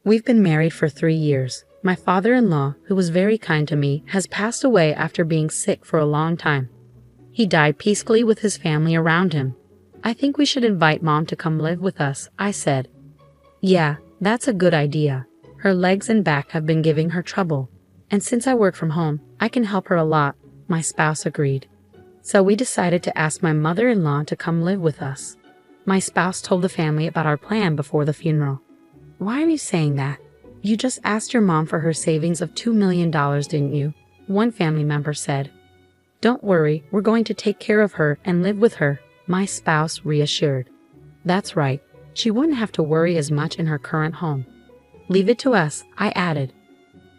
We've been married for 3 years. My father-in-law, who was very kind to me, has passed away after being sick for a long time. He died peacefully with his family around him. I think we should invite Mom to come live with us, I said. Yeah, that's a good idea. Her legs and back have been giving her trouble. And since I work from home, I can help her a lot, my spouse agreed. So we decided to ask my mother-in-law to come live with us. My spouse told the family about our plan before the funeral. Why are you saying that? You just asked your mom for her savings of $2 million, didn't you? One family member said. Don't worry, we're going to take care of her and live with her, my spouse reassured. That's right, she wouldn't have to worry as much in her current home. Leave it to us, I added.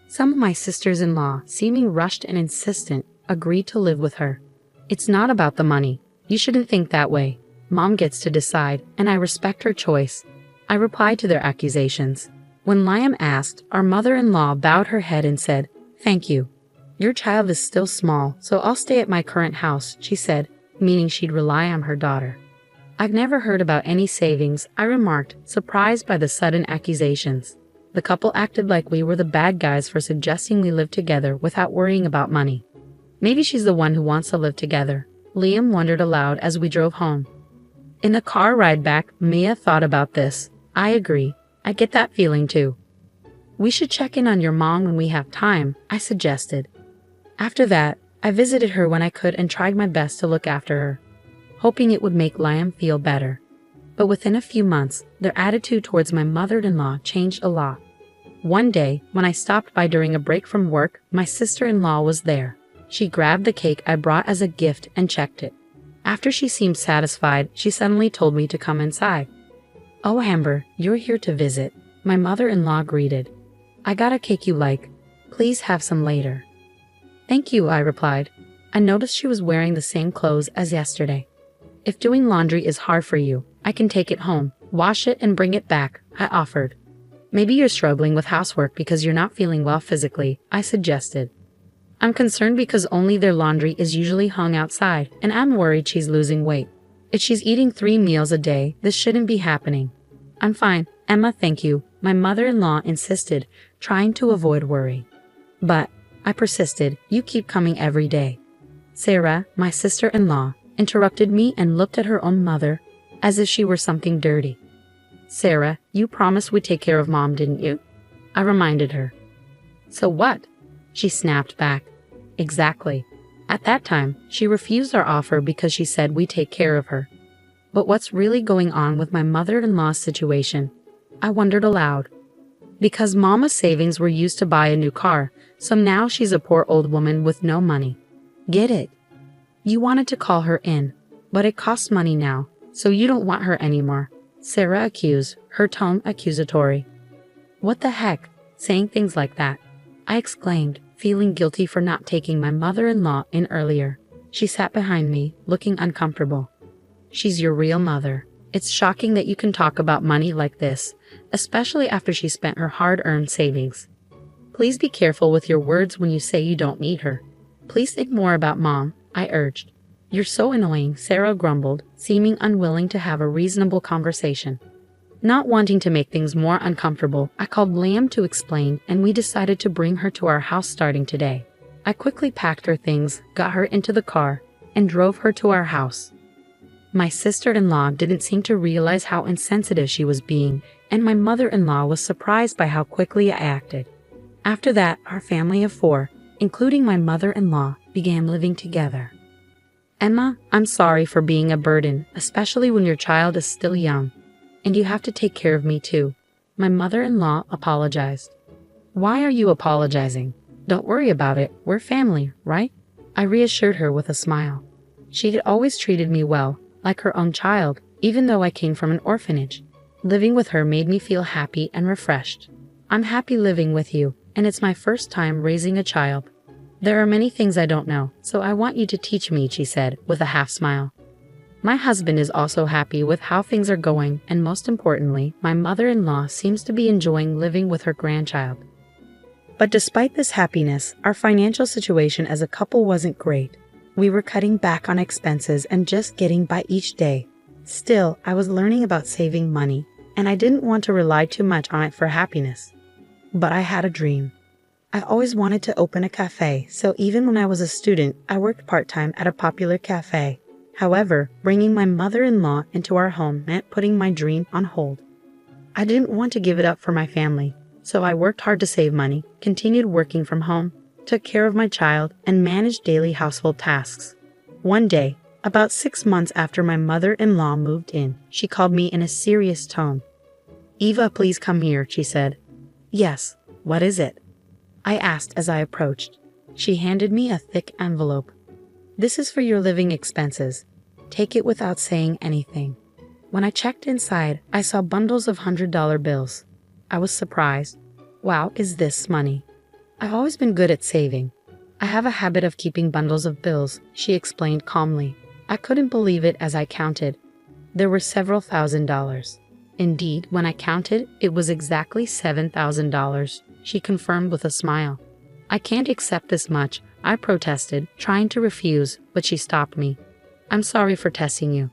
Some of my sisters-in-law, seeming rushed and insistent, agreed to live with her. It's not about the money. You shouldn't think that way. Mom gets to decide, and I respect her choice. I replied to their accusations. When Liam asked, our mother-in-law bowed her head and said, Thank you. Your child is still small, so I'll stay at my current house, she said, meaning she'd rely on her daughter. I've never heard about any savings, I remarked, surprised by the sudden accusations. The couple acted like we were the bad guys for suggesting we live together without worrying about money. Maybe she's the one who wants to live together, Liam wondered aloud as we drove home. In the car ride back, Mia thought about this. I agree. I get that feeling too. We should check in on your mom when we have time, I suggested. After that, I visited her when I could and tried my best to look after her, hoping it would make Liam feel better. But within a few months, their attitude towards my mother-in-law changed a lot. One day, when I stopped by during a break from work, my sister-in-law was there. She grabbed the cake I brought as a gift and checked it. After she seemed satisfied, she suddenly told me to come inside. Oh, Amber, you're here to visit, my mother-in-law greeted. I got a cake you like. Please have some later. Thank you, I replied. I noticed she was wearing the same clothes as yesterday. If doing laundry is hard for you, I can take it home, wash it and bring it back, I offered. Maybe you're struggling with housework because you're not feeling well physically, I suggested. I'm concerned because only their laundry is usually hung outside, and I'm worried she's losing weight. If she's eating 3 meals a day, this shouldn't be happening. I'm fine, Emma, thank you, my mother-in-law insisted, trying to avoid worry. But, I persisted, you keep coming every day. Sarah, my sister-in-law, interrupted me and looked at her own mother, as if she were something dirty. Sarah, you promised we'd take care of Mom, didn't you? I reminded her. So what? She snapped back. Exactly. At that time, she refused our offer because she said we'd take care of her. But what's really going on with my mother-in-law's situation? I wondered aloud. Because Mama's savings were used to buy a new car, so now she's a poor old woman with no money. Get it? You wanted to call her in, but it costs money now, so you don't want her anymore, Sarah accused, her tone accusatory. What the heck, saying things like that? I exclaimed, feeling guilty for not taking my mother-in-law in earlier. She sat behind me, looking uncomfortable. She's your real mother. It's shocking that you can talk about money like this, especially after she spent her hard-earned savings. Please be careful with your words when you say you don't need her. Please think more about Mom, I urged. You're so annoying, Sarah grumbled, seeming unwilling to have a reasonable conversation. Not wanting to make things more uncomfortable, I called Liam to explain, and we decided to bring her to our house starting today. I quickly packed her things, got her into the car, and drove her to our house. My sister-in-law didn't seem to realize how insensitive she was being, and my mother-in-law was surprised by how quickly I acted. After that, our family of 4, including my mother-in-law, began living together. Emma, I'm sorry for being a burden, especially when your child is still young. And you have to take care of me too. My mother-in-law apologized. Why are you apologizing? Don't worry about it, we're family, right? I reassured her with a smile. She had always treated me well, like her own child, even though I came from an orphanage. Living with her made me feel happy and refreshed. I'm happy living with you, and it's my first time raising a child. There are many things I don't know, so I want you to teach me, she said, with a half smile. My husband is also happy with how things are going, and most importantly, my mother-in-law seems to be enjoying living with her grandchild. But despite this happiness, our financial situation as a couple wasn't great. We were cutting back on expenses and just getting by each day. Still, I was learning about saving money, and I didn't want to rely too much on it for happiness. But I had a dream. I always wanted to open a cafe, so even when I was a student, I worked part-time at a popular cafe. However, bringing my mother-in-law into our home meant putting my dream on hold. I didn't want to give it up for my family, so I worked hard to save money, continued working from home, took care of my child, and managed daily household tasks. One day, about 6 months after my mother-in-law moved in, she called me in a serious tone. "Eva, please come here," she said. "Yes, what is it?" I asked as I approached. She handed me a thick envelope. "This is for your living expenses. Take it without saying anything." When I checked inside, I saw bundles of $100 bills. I was surprised. Wow, is this money? I've always been good at saving. I have a habit of keeping bundles of bills, she explained calmly. I couldn't believe it as I counted. There were several $1,000s. Indeed, when I counted, it was exactly $7,000, she confirmed with a smile. "I can't accept this much," I protested, trying to refuse, but she stopped me. "I'm sorry for testing you.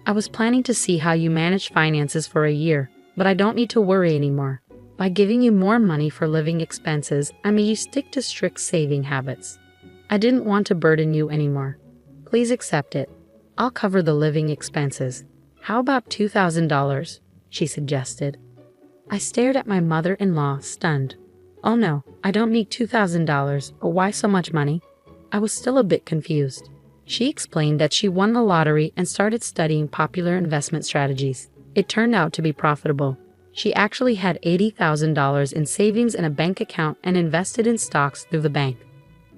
I was planning to see how you manage finances for a year, but I don't need to worry anymore. By giving you more money for living expenses, I made you stick to strict saving habits. I didn't want to burden you anymore. Please accept it. I'll cover the living expenses. How about $2,000? She suggested. I stared at my mother-in-law, stunned. "Oh no, I don't need $2,000, but why so much money?" I was still a bit confused. She explained that she won the lottery and started studying popular investment strategies. It turned out to be profitable. She actually had $80,000 in savings in a bank account and invested in stocks through the bank.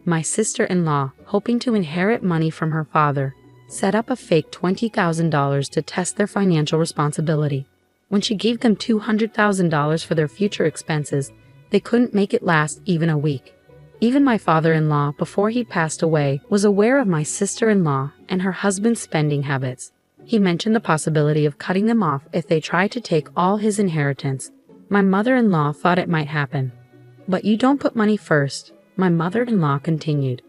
My sister-in-law, hoping to inherit money from her father, set up a fake $20,000 to test their financial responsibility. When she gave them $200,000 for their future expenses, they couldn't make it last even a week. Even my father-in-law, before he passed away, was aware of my sister-in-law and her husband's spending habits. He mentioned the possibility of cutting them off if they tried to take all his inheritance. My mother-in-law thought it might happen. "But you don't put money first," my mother-in-law continued.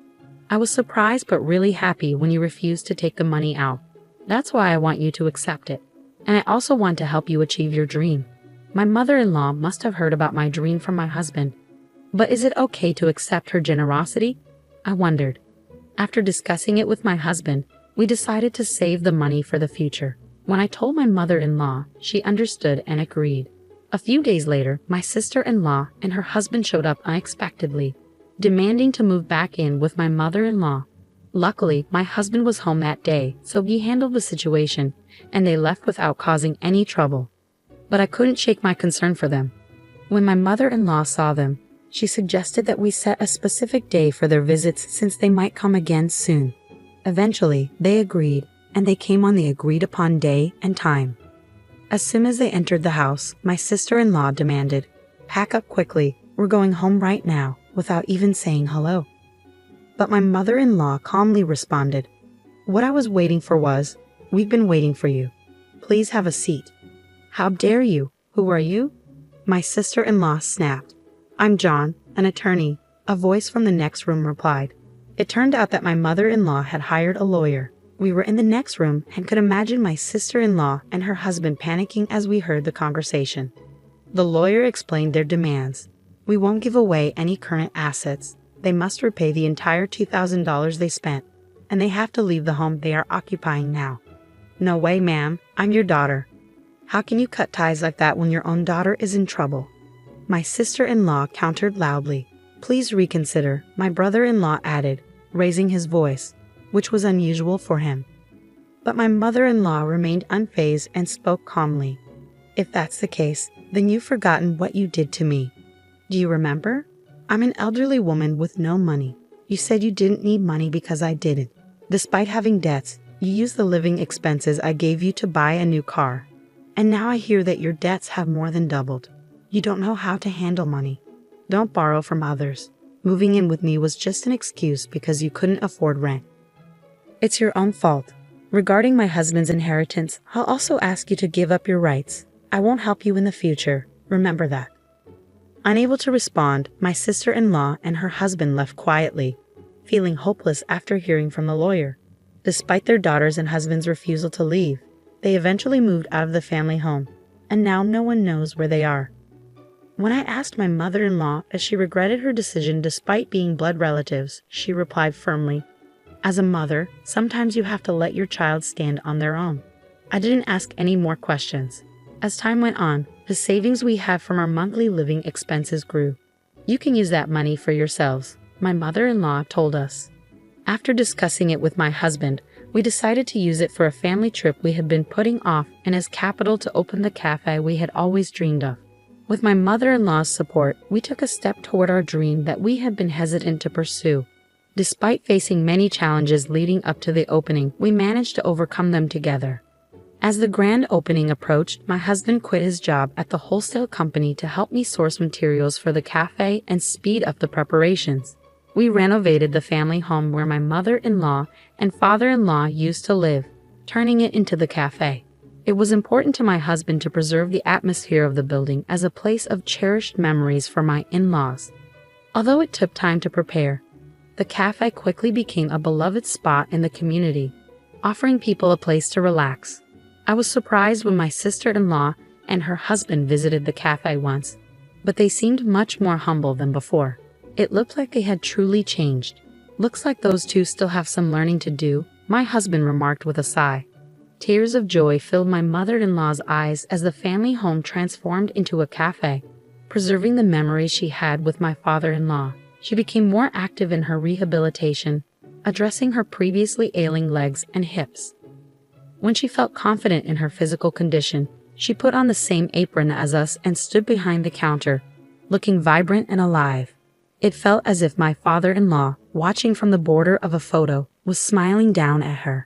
"I was surprised but really happy when you refused to take the money out. That's why I want you to accept it. And I also want to help you achieve your dream." My mother-in-law must have heard about my dream from my husband. But is it okay to accept her generosity? I wondered. After discussing it with my husband, we decided to save the money for the future. When I told my mother-in-law, she understood and agreed. A few days later, my sister-in-law and her husband showed up unexpectedly, demanding to move back in with my mother-in-law. Luckily, my husband was home that day, so he handled the situation, and they left without causing any trouble. But I couldn't shake my concern for them. When my mother-in-law saw them, she suggested that we set a specific day for their visits since they might come again soon. Eventually, they agreed, and they came on the agreed-upon day and time. As soon as they entered the house, my sister-in-law demanded, "Pack up quickly, we're going home right now," without even saying hello. But my mother-in-law calmly responded, "What I was waiting for was, we've been waiting for you. Please have a seat." "How dare you? Who are you?" My sister-in-law snapped. "I'm John, an attorney," a voice from the next room replied. It turned out that my mother-in-law had hired a lawyer. We were in the next room and could imagine my sister-in-law and her husband panicking as we heard the conversation. The lawyer explained their demands. "We won't give away any current assets. They must repay the entire $2,000 they spent, and they have to leave the home they are occupying now." "No way, ma'am. I'm your daughter. How can you cut ties like that when your own daughter is in trouble?" My sister-in-law countered loudly. "Please reconsider," my brother-in-law added, raising his voice, which was unusual for him. But my mother-in-law remained unfazed and spoke calmly. "If that's the case, then you've forgotten what you did to me. Do you remember? I'm an elderly woman with no money. You said you didn't need money because I didn't. Despite having debts, you used the living expenses I gave you to buy a new car. And now I hear that your debts have more than doubled. You don't know how to handle money. Don't borrow from others. Moving in with me was just an excuse because you couldn't afford rent. It's your own fault. Regarding my husband's inheritance, I'll also ask you to give up your rights. I won't help you in the future. Remember that." Unable to respond, my sister-in-law and her husband left quietly, feeling hopeless after hearing from the lawyer. Despite their daughter's and husband's refusal to leave, they eventually moved out of the family home. and now no one knows where they are. When I asked my mother-in-law if she regretted her decision despite being blood relatives, she replied firmly, "As a mother, sometimes you have to let your child stand on their own." I didn't ask any more questions. As time went on, the savings we had from our monthly living expenses grew. "You can use that money for yourselves," my mother-in-law told us. After discussing it with my husband, we decided to use it for a family trip we had been putting off and as capital to open the cafe we had always dreamed of. With my mother-in-law's support, we took a step toward our dream that we had been hesitant to pursue. Despite facing many challenges leading up to the opening, we managed to overcome them together. As the grand opening approached, my husband quit his job at the wholesale company to help me source materials for the cafe and speed up the preparations. We renovated the family home where my mother-in-law and father-in-law used to live, turning it into the cafe. It was important to my husband to preserve the atmosphere of the building as a place of cherished memories for my in-laws. Although it took time to prepare, the cafe quickly became a beloved spot in the community, offering people a place to relax. I was surprised when my sister-in-law and her husband visited the cafe once, but they seemed much more humble than before. It looked like they had truly changed. "Looks like those two still have some learning to do," my husband remarked with a sigh. Tears of joy filled my mother-in-law's eyes as the family home transformed into a cafe, preserving the memories she had with my father-in-law. She became more active in her rehabilitation, addressing her previously ailing legs and hips. When she felt confident in her physical condition, she put on the same apron as us and stood behind the counter, looking vibrant and alive. It felt as if my father-in-law, watching from the border of a photo, was smiling down at her.